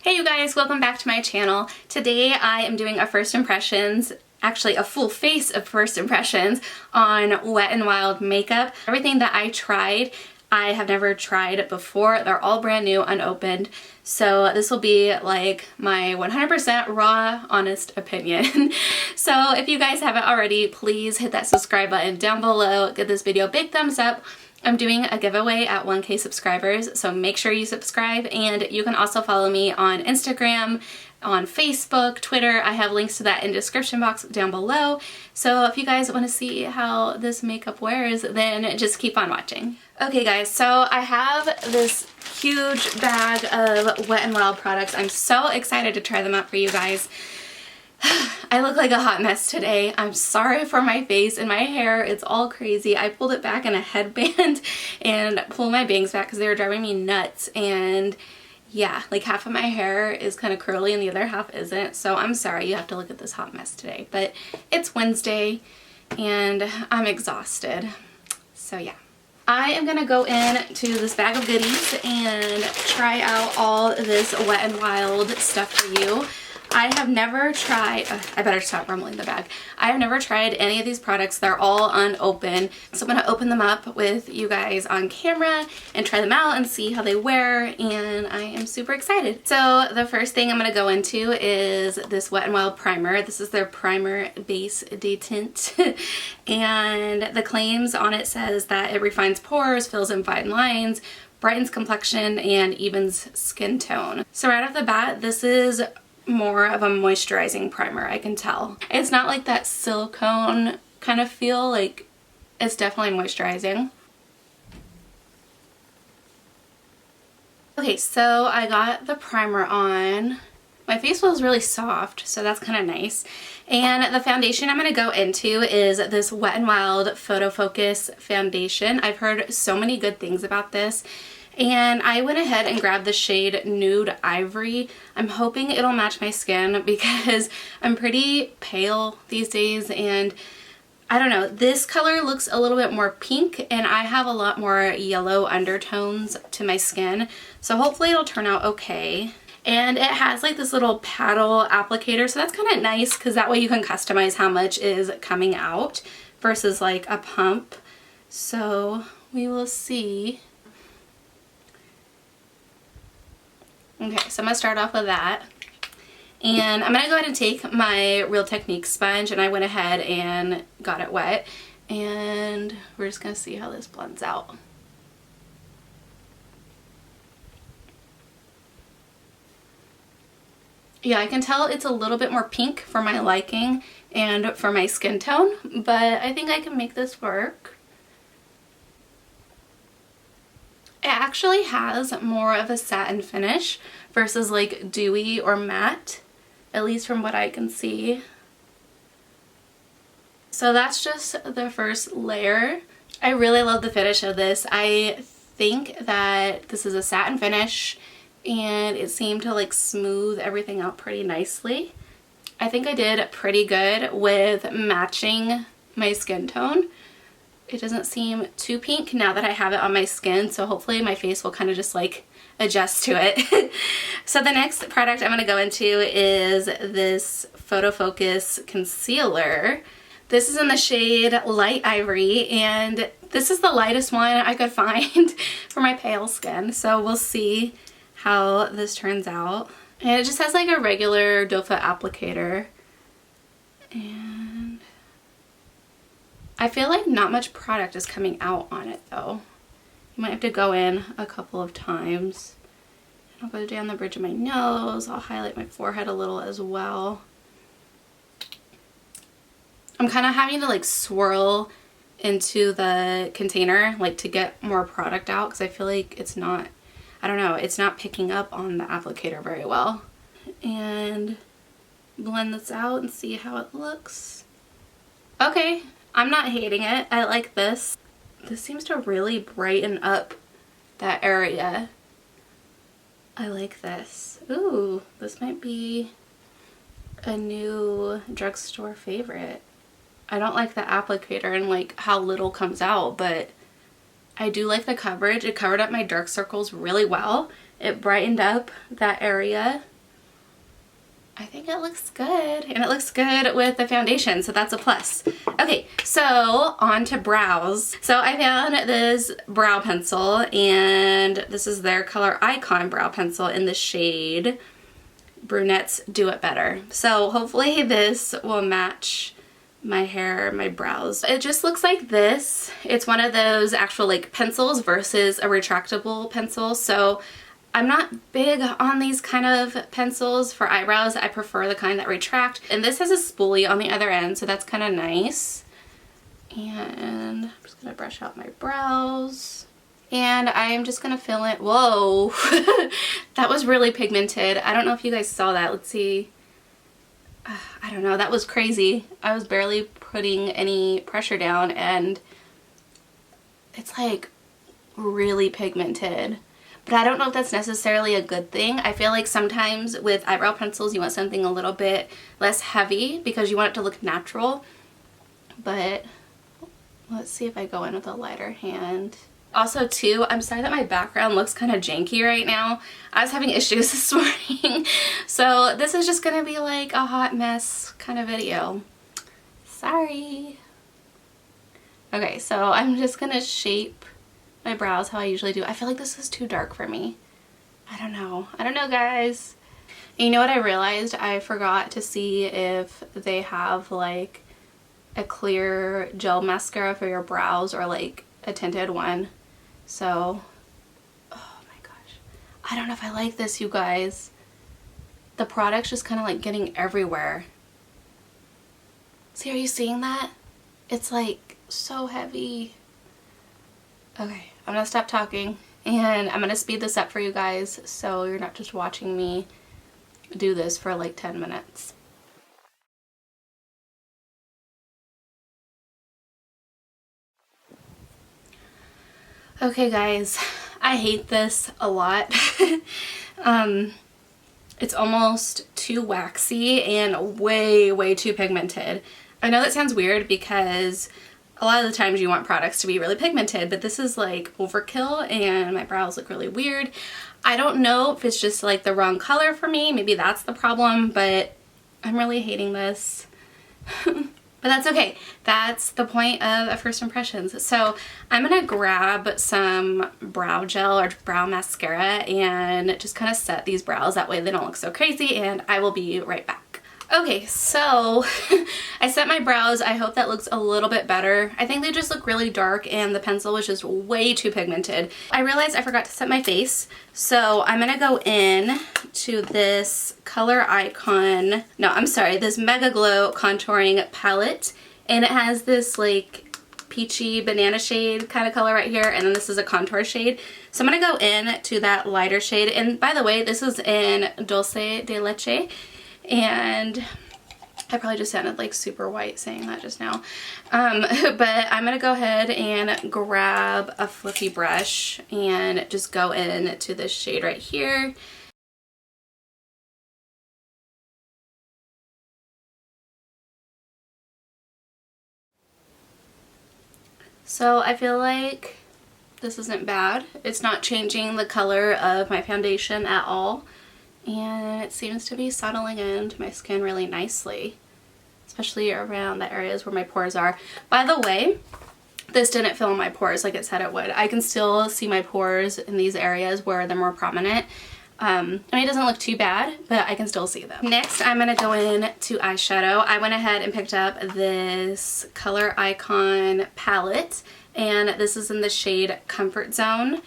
Hey you guys, welcome back to my channel. Today I am doing a first impressions, actually a full face of first impressions on Wet n Wild makeup. Everything that I tried, I have never tried before. They're all brand new, unopened. So this will be like my 100% raw, honest opinion. So if you guys haven't already, please hit that subscribe button down below. Give this video a big thumbs up. I'm doing a giveaway at 1K subscribers, so make sure you subscribe, and you can also follow me on Instagram, on Facebook, Twitter. I have links to that in the description box down below. So if you guys want to see how this makeup wears, then just keep on watching. Okay guys, so I have this huge bag of Wet n Wild products. I'm so excited to try them out for you guys. I look like a hot mess today. I'm sorry for my face and my hair. It's all crazy. I pulled it back in a headband and pulled my bangs back because they were driving me nuts. And yeah, like half of my hair is kind of curly and the other half isn't. So I'm sorry you have to look at this hot mess today. But it's Wednesday and I'm exhausted. So yeah. I am going to go into this bag of goodies and try out all this Wet n Wild stuff for you. I have never tried, I better stop rumbling the bag. I have never tried any of these products. They're all unopened. So I'm going to open them up with you guys on camera and try them out and see how they wear, and I am super excited. So the first thing I'm going to go into is this Wet n Wild primer. This is their primer base de tint and the claims on it says that it refines pores, fills in fine lines, brightens complexion, and evens skin tone. So right off the bat, this is more of a moisturizing primer, I can tell. It's not like that silicone kind of feel, like it's definitely moisturizing. Okay, so I got the primer on. My face feels really soft, so that's kind of nice. And the foundation I'm going to go into is this Wet n Wild Photo Focus foundation. I've heard so many good things about this. And I went ahead and grabbed the shade Nude Ivory. I'm hoping it'll match my skin because I'm pretty pale these days, and I don't know, this color looks a little bit more pink and I have a lot more yellow undertones to my skin. So hopefully it'll turn out okay. And it has like this little paddle applicator, so that's kind of nice because that way you can customize how much is coming out versus like a pump. So we will see. Okay, so I'm going to start off with that. And I'm going to go ahead and take my Real Technique sponge, and I went ahead and got it wet. And we're just going to see how this blends out. Yeah, I can tell it's a little bit more pink for my liking and for my skin tone, but I think I can make this work. It actually has more of a satin finish versus like dewy or matte, at least from what I can see. So that's just the first layer. I really love the finish of this. I think that this is a satin finish and it seemed to like smooth everything out pretty nicely. I think I did pretty good with matching my skin tone. It doesn't seem too pink now that I have it on my skin, so hopefully my face will kind of just like adjust to it. So the next product I'm going to go into is this Photo Focus concealer. This is in the shade Light Ivory, and this is the lightest one I could find for my pale skin, so we'll see how this turns out. And it just has like a regular doe foot applicator, and I feel like not much product is coming out on it though. You might have to go in a couple of times. I'll go down the bridge of my nose. I'll highlight my forehead a little as well. I'm kind of having to like swirl into the container like to get more product out because I feel like it's not, I don't know, it's not picking up on the applicator very well. And blend this out and see how it looks. Okay. I'm not hating it. I like this. This seems to really brighten up that area. I like this. Ooh, this might be a new drugstore favorite. I don't like the applicator and like how little comes out, but I do like the coverage. It covered up my dark circles really well. It brightened up that area. I think it looks good, and it looks good with the foundation, so that's a plus. Okay, so on to brows. So I found this brow pencil, and this is their Color Icon brow pencil in the shade Brunettes Do It Better. So hopefully this will match my hair, my brows. It just looks like this. It's one of those actual like pencils versus a retractable pencil. So I'm not big on these kind of pencils for eyebrows. I prefer the kind that retract. And this has a spoolie on the other end, so that's kind of nice. And I'm just gonna brush out my brows. And I'm just gonna fill it. Whoa, that was really pigmented. I don't know if you guys saw that. Let's see. I don't know, that was crazy. I was barely putting any pressure down and it's like really pigmented. But I don't know if that's necessarily a good thing. I feel like sometimes with eyebrow pencils you want something a little bit less heavy because you want it to look natural. But let's see if I go in with a lighter hand. Also too, I'm sorry that my background looks kind of janky right now. I was having issues this morning. So this is just gonna be like a hot mess kind of video. Sorry. Okay, so I'm just gonna shape my brows how I usually do. I feel like this is too dark for me. I don't know, guys. And you know what I realized? I forgot to see if they have like a clear gel mascara for your brows or like a tinted one. So, oh my gosh, I don't know if I like this, you guys. The product's just kind of like getting everywhere. See, are you seeing that? It's like so heavy. Okay, I'm gonna stop talking and I'm gonna speed this up for you guys so you're not just watching me do this for like 10 minutes. Okay guys, I hate this a lot. It's almost too waxy and way too pigmented. I know that sounds weird because a lot of the times you want products to be really pigmented, but this is like overkill and my brows look really weird. I don't know if it's just like the wrong color for me. Maybe that's the problem, but I'm really hating this. But that's okay. That's the point of first impressions. So I'm gonna grab some brow gel or brow mascara and just kind of set these brows. That way they don't look so crazy, and I will be right back. Okay, so I set my brows. I hope that looks a little bit better. I think they just look really dark and the pencil was just way too pigmented. I realized I forgot to set my face, so I'm gonna go in to this Color Icon, no, I'm sorry, this MegaGlo contouring palette, and it has this like peachy banana shade kind of color right here, and then this is a contour shade. So I'm gonna go in to that lighter shade, and by the way, this is in Dulce de Leche. And I probably just sounded like super white saying that just now. But I'm gonna go ahead and grab a fluffy brush and just go in to this shade right here. So I feel like this isn't bad. It's not changing the color of my foundation at all. And it seems to be settling into my skin really nicely, especially around the areas where my pores are. By the way, this didn't fill in my pores like it said it would. I can still see my pores in these areas where they're more prominent. I mean, it doesn't look too bad, but I can still see them. Next, I'm going to go in to eyeshadow. I went ahead and picked up this Color Icon palette, and this is in the shade Comfort Zone.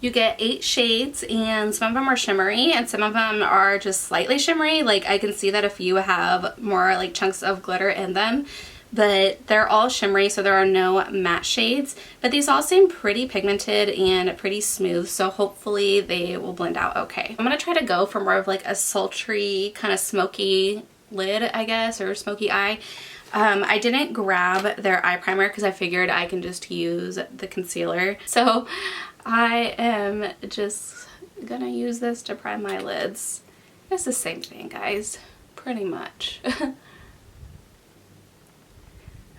You get 8 shades, and some of them are shimmery and some of them are just slightly shimmery. Like I can see that a few have more like chunks of glitter in them, but they're all shimmery, so there are no matte shades. But these all seem pretty pigmented and pretty smooth, so hopefully they will blend out okay. I'm gonna try to go for more of like a sultry kind of smoky lid, I guess, or smoky eye. I didn't grab their eye primer because I figured I can just use the concealer. So I am just gonna use this to prime my lids. It's the same thing, guys, pretty much.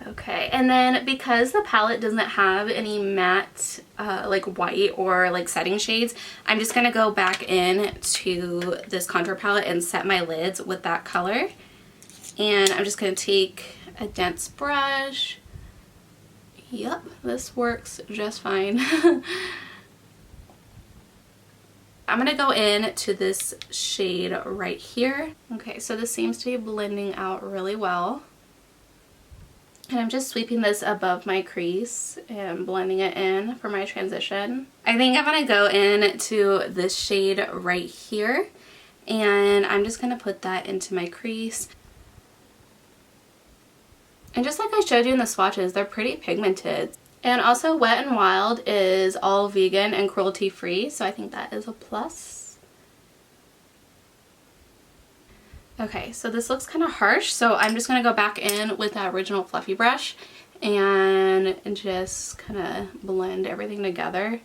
Okay, and then because the palette doesn't have any matte like white or like setting shades, I'm just gonna go back in to this contour palette and set my lids with that color. And I'm just gonna take a dense brush. Yep, this works just fine. I'm gonna go in to this shade right here. Okay, so this seems to be blending out really well. And I'm just sweeping this above my crease and blending it in for my transition. I think I'm gonna go in to this shade right here, and I'm just gonna put that into my crease. And just like I showed you in the swatches, they're pretty pigmented. And also Wet n Wild is all vegan and cruelty free, so I think that is a plus. Okay, so this looks kind of harsh, so I'm just going to go back in with that original fluffy brush and just kind of blend everything together.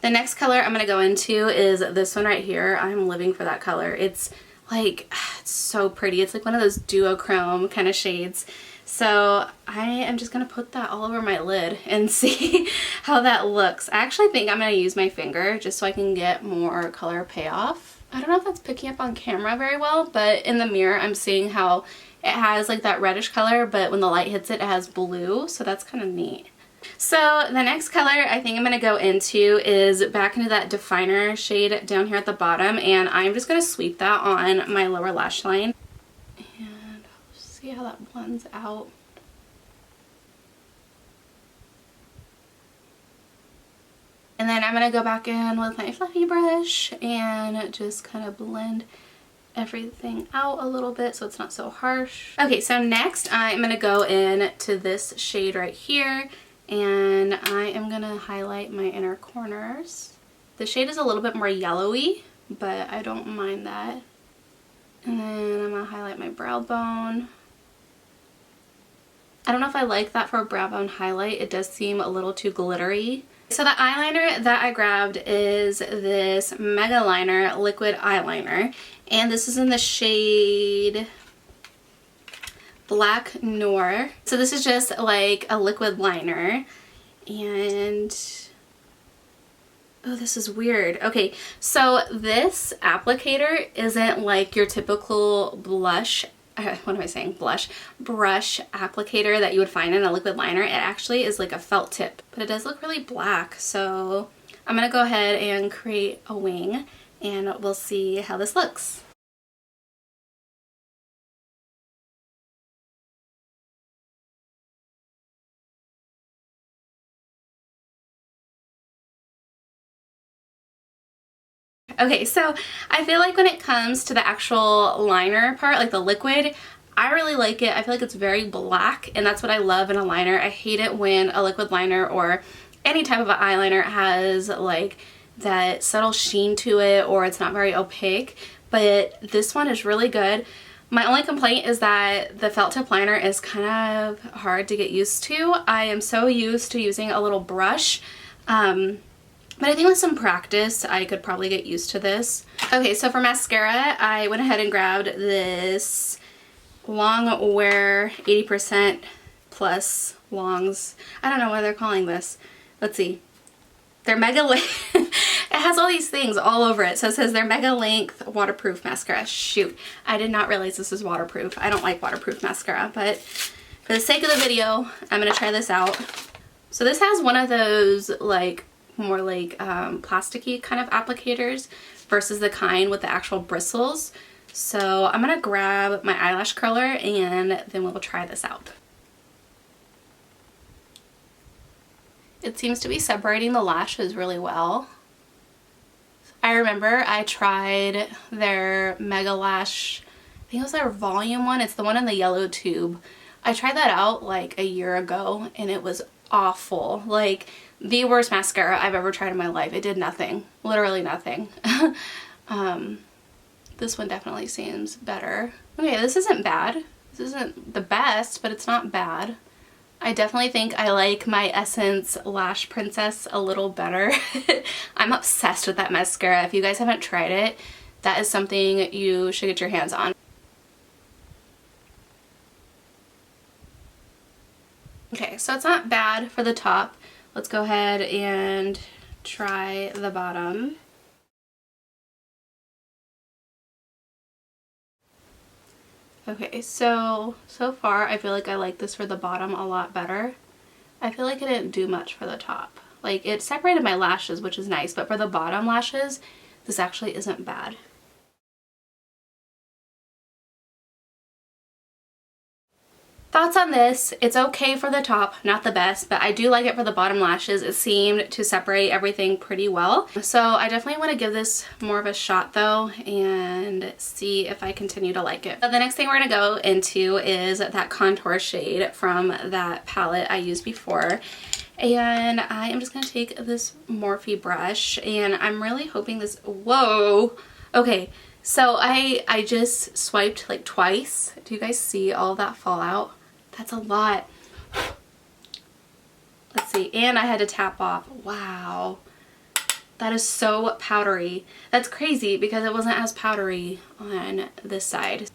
The next color I'm going to go into is this one right here. I'm living for that color. It's like, it's so pretty. It's like one of those duochrome kind of shades. So I am just going to put that all over my lid and see how that looks. I actually think I'm going to use my finger just so I can get more color payoff. I don't know if that's picking up on camera very well, but in the mirror I'm seeing how it has like that reddish color, but when the light hits it, it has blue, so that's kind of neat. So the next color I think I'm going to go into is back into that definer shade down here at the bottom, and I'm just going to sweep that on my lower lash line. And see how that blends out. And then I'm going to go back in with my fluffy brush and just kind of blend everything out a little bit so it's not so harsh. Okay, so next I'm going to go in to this shade right here, and I am going to highlight my inner corners. The shade is a little bit more yellowy, but I don't mind that. And then I'm going to highlight my brow bone. I don't know if I like that for a brow bone highlight. It does seem a little too glittery. So the eyeliner that I grabbed is this MegaLiner liquid eyeliner, and this is in the shade Black Noir. So this is just like a liquid liner, and oh, this is weird. Okay, so this applicator isn't like your typical blush, what am I saying, blush, brush applicator that you would find in a liquid liner. It actually is like a felt tip, but it does look really black. So I'm gonna go ahead and create a wing, and we'll see how this looks. Okay, so I feel like when it comes to the actual liner part, like the liquid, I really like it. I feel like it's very black, and that's what I love in a liner. I hate it when a liquid liner or any type of eyeliner has like that subtle sheen to it, or it's not very opaque, but this one is really good. My only complaint is that the felt tip liner is kind of hard to get used to. I am so used to using a little brush, but I think with some practice, I could probably get used to this. Okay, so for mascara, I went ahead and grabbed this long wear 80% plus longs. I don't know what they're calling this. Let's see. They're MegaLength. It has all these things all over it. So it says they're MegaLength waterproof mascara. Shoot, I did not realize this is waterproof. I don't like waterproof mascara, but for the sake of the video, I'm going to try this out. So this has one of those like more like plasticky kind of applicators versus the kind with the actual bristles. So I'm gonna grab my eyelash curler and then we'll try this out. It seems to be separating the lashes really well. I remember I tried their MegaLast, I think it was their volume one. It's the one in the yellow tube. I tried that out like a year ago and it was awful. Like the worst mascara I've ever tried in my life. It did nothing. Literally nothing. This one definitely seems better. Okay, this isn't bad. This isn't the best, but it's not bad. I definitely think I like my Essence Lash Princess a little better. I'm obsessed with that mascara. If you guys haven't tried it, that is something you should get your hands on. so it's not bad for the top. Let's go ahead and try the bottom. Okay, so far I feel like I like this for the bottom a lot better. I feel like it didn't do much for the top. Like, it separated my lashes, which is nice, but for the bottom lashes, this actually isn't bad. Thoughts on this, it's okay for the top, not the best, but I do like it for the bottom lashes. It seemed to separate everything pretty well. So I definitely want to give this more of a shot though and see if I continue to like it. So the next thing we're going to go into is that contour shade from that palette I used before. And I am just going to take this Morphe brush and I'm really hoping this, whoa, okay. So I just swiped like twice. Do you guys see all of that fallout? That's a lot. Let's see. And I had to tap off. Wow. That is so powdery. That's crazy because it wasn't as powdery on this side.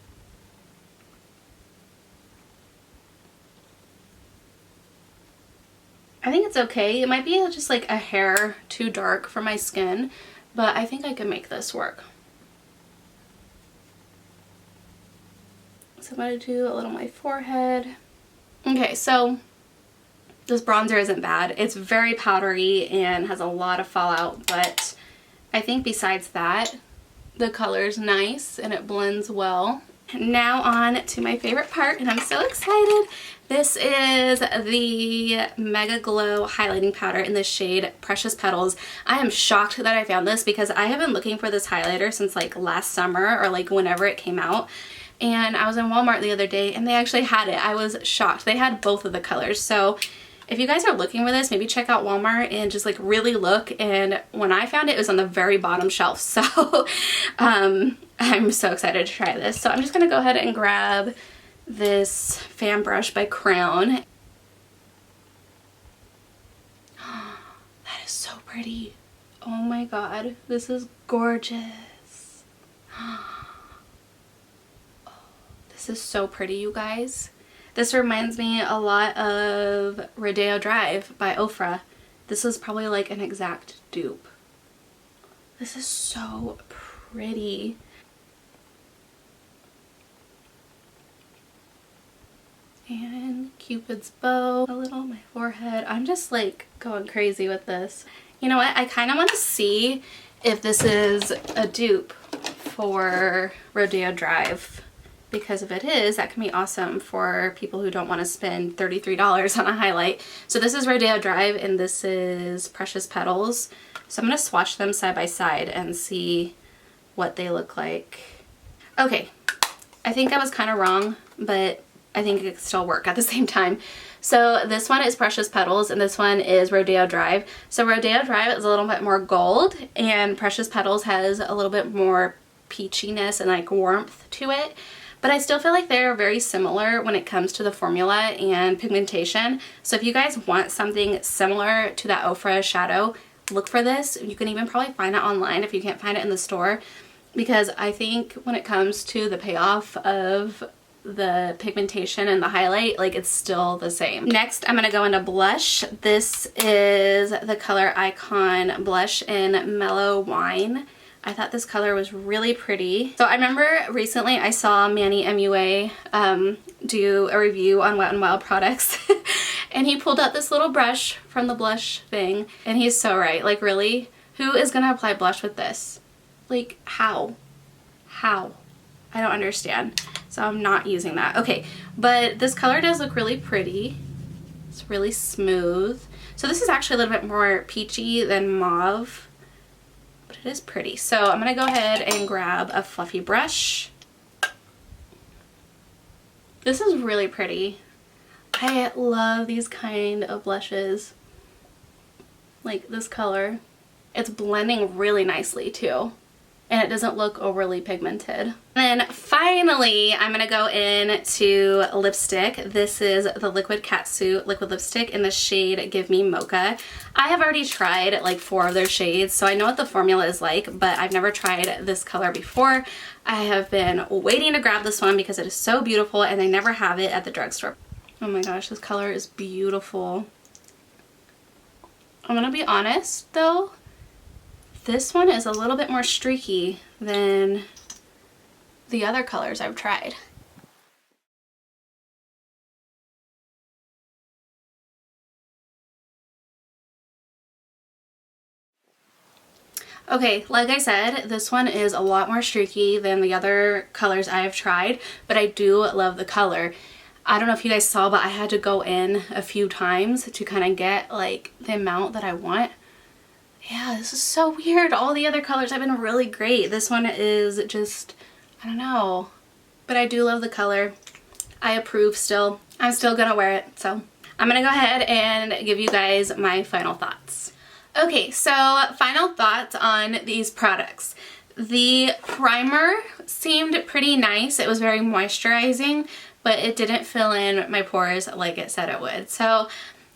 I think it's okay. It might be just like a hair too dark for my skin, but I think I can make this work. So I'm going to do a little on my forehead. Okay, so this bronzer isn't bad. It's very powdery and has a lot of fallout, but I think besides that, the color's nice and it blends well. Now on to my favorite part, and I'm so excited. This is the MegaGlo highlighting powder in the shade Precious Petals. I am shocked that I found this because I have been looking for this highlighter since like last summer or like whenever it came out. And I was in Walmart the other day and they actually had it. I was shocked. They had both of the colors. So if you guys are looking for this, maybe check out Walmart and just like really look. And when I found it, it was on the very bottom shelf. So I'm so excited to try this. So I'm just going to go ahead and grab this fan brush by Crown. That is so pretty. Oh my god, this is gorgeous. This is so pretty, you guys. This reminds me a lot of Rodeo Drive by Ofra. This is probably like an exact dupe. This is so pretty. And Cupid's bow, a little on my forehead. I'm just like going crazy with this. You know what? I kind of want to see if this is a dupe for Rodeo Drive. Because if it is, that can be awesome for people who don't want to spend $33 on a highlight. So this is Rodeo Drive and this is Precious Petals. So I'm going to swatch them side by side and see what they look like. Okay, I think I was kind of wrong, but I think it could still work at the same time. So this one is Precious Petals and this one is Rodeo Drive. So Rodeo Drive is a little bit more gold and Precious Petals has a little bit more peachiness and like warmth to it. But I still feel like they're very similar when it comes to the formula and pigmentation. So if you guys want something similar to that Ofra shadow, look for this. You can even probably find it online if you can't find it in the store. Because I think when it comes to the payoff of the pigmentation and the highlight, like it's still the same. Next, I'm going to go into blush. This is the Color Icon blush in Mellow Wine. I thought this color was really pretty. So I remember recently I saw Manny MUA do a review on Wet n Wild products and he pulled out this little brush from the blush thing and he's so right. Like really, who is gonna apply blush with this? Like how? How? I don't understand. So I'm not using that. Okay, but this color does look really pretty. It's really smooth. So this is actually a little bit more peachy than mauve. But it is pretty. So I'm going to go ahead and grab a fluffy brush. This is really pretty. I love these kind of blushes. Like this color. It's blending really nicely too. And it doesn't look overly pigmented. And then finally, I'm going to go into lipstick. This is the Liquid Catsuit liquid lipstick in the shade Give Me Mocha. I have already tried like 4 of their shades, so I know what the formula is like, but I've never tried this color before. I have been waiting to grab this one because it is so beautiful and they never have it at the drugstore. Oh my gosh, this color is beautiful. I'm gonna be honest though, this one is a little bit more streaky than the other colors I've tried. Okay, like I said, this one is a lot more streaky than the other colors I have tried, but I do love the color. I don't know if you guys saw, but I had to go in a few times to kind of get like the amount that I want. Yeah, this is so weird. All the other colors have been really great. This one is just, I don't know, but I do love the color. I approve still. I'm still gonna wear it, so I'm gonna go ahead and give you guys my final thoughts. Okay, so final thoughts on these products. The primer seemed pretty nice. It was very moisturizing, but it didn't fill in my pores like it said it would. So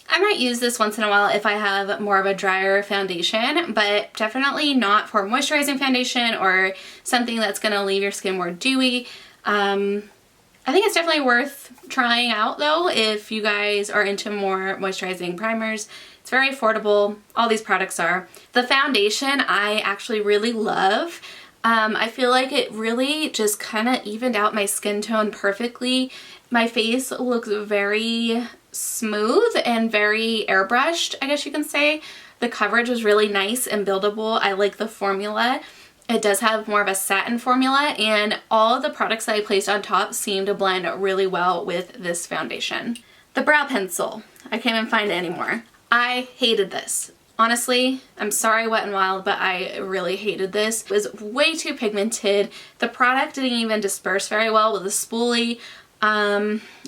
I might use this once in a while if I have more of a drier foundation, but definitely not for moisturizing foundation or something that's gonna leave your skin more dewy. I think it's definitely worth trying out though if you guys are into more moisturizing primers. It's very affordable. All these products are. The foundation I actually really love. I feel like it really just kind of evened out my skin tone perfectly. My face looks very smooth and very airbrushed, I guess you can say. The coverage was really nice and buildable. I like the formula. It does have more of a satin formula, and all of the products that I placed on top seem to blend really well with this foundation. The brow pencil. I can't even find it anymore. I hated this. Honestly, I'm sorry Wet n Wild, but I really hated this. It was way too pigmented. The product didn't even disperse very well with the spoolie.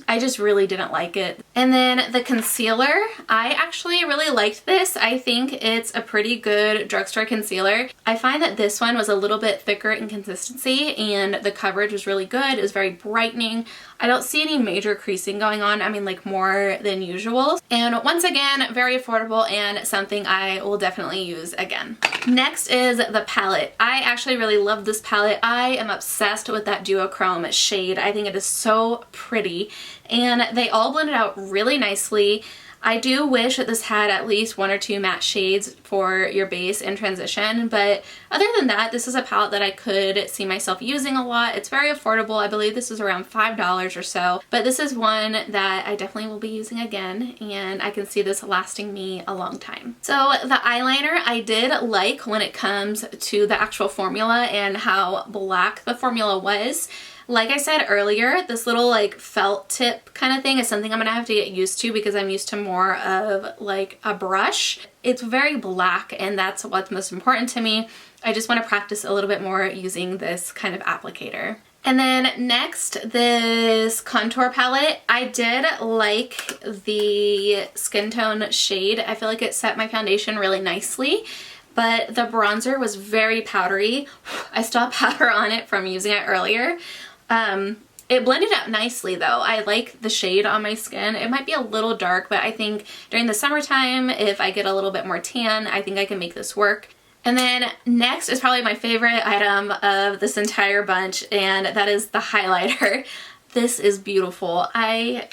I just really didn't like it. And then the concealer, I actually really liked this. I think it's a pretty good drugstore concealer. I find that this one was a little bit thicker in consistency and the coverage was really good. It was very brightening. I don't see any major creasing going on. I mean, like more than usual. And once again, very affordable and something I will definitely use again. Next is the palette. I actually really love this palette. I am obsessed with that duochrome shade. I think it is so pretty and they all blended out really nicely. I do wish that this had at least one or two matte shades for your base and transition, but other than that, this is a palette that I could see myself using a lot. It's very affordable. I believe this is around $5 or so, but this is one that I definitely will be using again, and I can see this lasting me a long time. So the eyeliner I did like when it comes to the actual formula and how black the formula was. Like I said earlier, this little like felt tip kind of thing is something I'm gonna have to get used to because I'm used to more of like a brush. It's very black and that's what's most important to me. I just want to practice a little bit more using this kind of applicator. And then next, this contour palette. I did like the skin tone shade. I feel like it set my foundation really nicely. But the bronzer was very powdery. I still have powder on it from using it earlier. It blended up nicely though. I like the shade on my skin. It might be a little dark, but I think during the summertime, if I get a little bit more tan, I think I can make this work. And then next is probably my favorite item of this entire bunch, and that is the highlighter. This is beautiful. I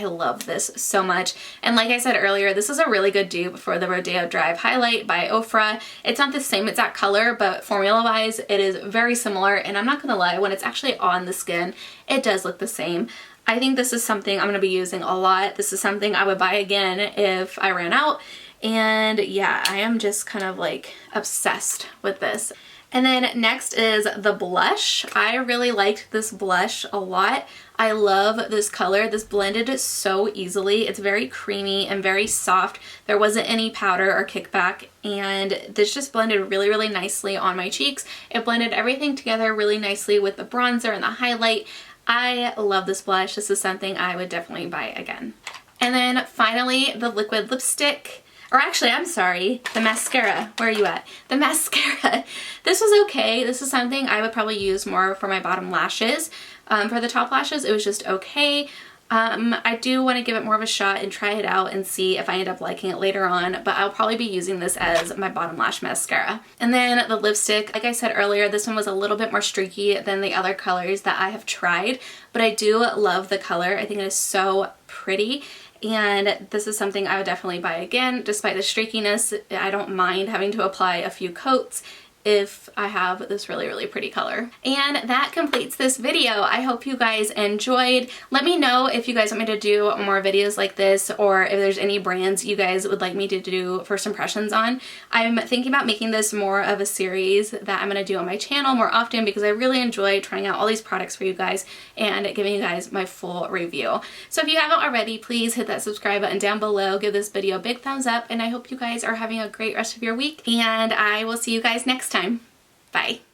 love this so much. And like I said earlier, this is a really good dupe for the Rodeo Drive Highlight by Ofra. It's not the same exact color, but formula-wise, it is very similar. And I'm not gonna lie, when it's actually on the skin, it does look the same. I think this is something I'm gonna be using a lot. This is something I would buy again if I ran out. And yeah, I am just kind of like obsessed with this. And then next is the blush. I really liked this blush a lot. I love this color. This blended so easily. It's very creamy and very soft. There wasn't any powder or kickback, and this just blended really, really nicely on my cheeks. It blended everything together really nicely with the bronzer and the highlight. I love this blush. This is something I would definitely buy again. And then finally, the liquid lipstick. Or actually, I'm sorry, the mascara. Where are you at? The mascara. This was okay. This is something I would probably use more for my bottom lashes. For the top lashes, it was just okay. I do want to give it more of a shot and try it out and see if I end up liking it later on, but I'll probably be using this as my bottom lash mascara. And then the lipstick, like I said earlier, this one was a little bit more streaky than the other colors that I have tried, but I do love the color. I think it is so pretty. And this is something I would definitely buy again. Despite the streakiness, I don't mind having to apply a few coats if I have this really, really pretty color. And that completes this video. I hope you guys enjoyed. Let me know if you guys want me to do more videos like this, or if there's any brands you guys would like me to do first impressions on. I'm thinking about making this more of a series that I'm going to do on my channel more often, because I really enjoy trying out all these products for you guys and giving you guys my full review. So if you haven't already, please hit that subscribe button down below, give this video a big thumbs up, and I hope you guys are having a great rest of your week, and I will see you guys next time. Bye.